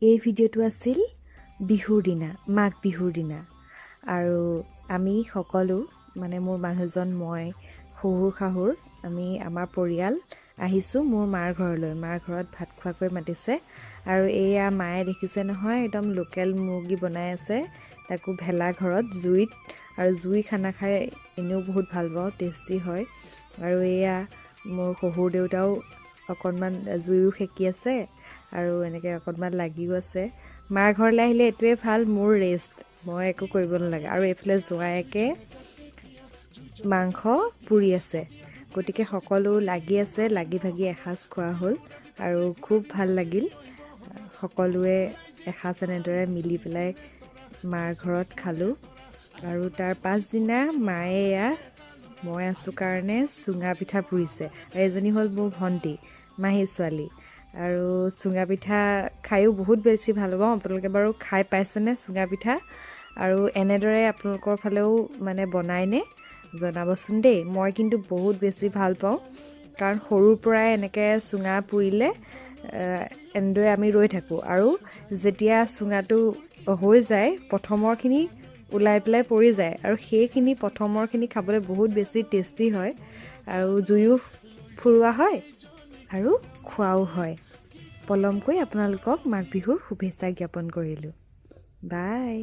এই ভিডিঅ'টো আছিল বিহুৰ দিনা, মাঘ বিহুৰ দিনা। আৰু আমি সকলো মানে মোৰ মানুহজন, মই, শহুৰ শাহুৰ, আমি আমাৰ পৰিয়াল আহিছোঁ মোৰ মাৰ ঘৰলৈ। মাৰ ঘৰত ভাত খোৱাকৈ মাতিছে। আৰু এয়া মায়ে দেখিছে নহয়, একদম লোকেল মুৰ্গী বনাই আছে, তাকো ভেলা ঘৰত জুইত। আৰু জুই খানা খাই এনেও বহুত ভাল পাওঁ, টেষ্টি হয়। আৰু এয়া মোৰ শহুৰ দেউতাও অকণমান জুইও সেকি আছে আৰু এনেকৈ অকণমান লাগিও আছে। মাৰ ঘৰলৈ আহিলে এইটোৱে ভাল, মোৰ ৰেষ্ট, মই একো কৰিব নালাগে। আৰু এইফালে জোঁৱায়েকে মাংস পুৰি আছে, গতিকে সকলো লাগি আছে, লাগি ভাগি এসাঁজ খোৱা হ'ল আৰু খুব ভাল লাগিল। সকলোৱে এসাঁজ এনেদৰে মিলি পেলাই মাৰ ঘৰত খালোঁ। আৰু তাৰ পাছদিনা মায়ে এয়া মই আছোঁ কাৰণে চুঙা পিঠা পুৰিছে। আৰু এজনী হ'ল মোৰ ভণ্টি, মাহী ছোৱালী। আৰু চুঙা পিঠা খায়ো বহুত বেছি ভাল পাওঁ। আপোনালোকে বাৰু খাই পাইছেনে চুঙা পিঠা? আৰু এনেদৰে আপোনালোকৰ ফালেও মানে বনায়নে জনাবচোন দেই। মই কিন্তু বহুত বেছি ভাল পাওঁ, কাৰণ সৰুৰ পৰাই এনেকৈ চুঙা পুৰিলে এনেদৰে আমি ৰৈ থাকোঁ। আৰু যেতিয়া চুঙাটো হৈ যায়, প্ৰথমৰখিনি ওলাই পেলাই পৰি যায়, আৰু সেইখিনি প্ৰথমৰখিনি খাবলৈ বহুত বেছি টেষ্টি হয়। আৰু জুইও ফুৰোৱা হয় আৰু খোৱাও হয়। পলমকৈ আপোনালোকক মাঘ বিহুৰ শুভেচ্ছা জ্ঞাপন কৰিলোঁ। বাই।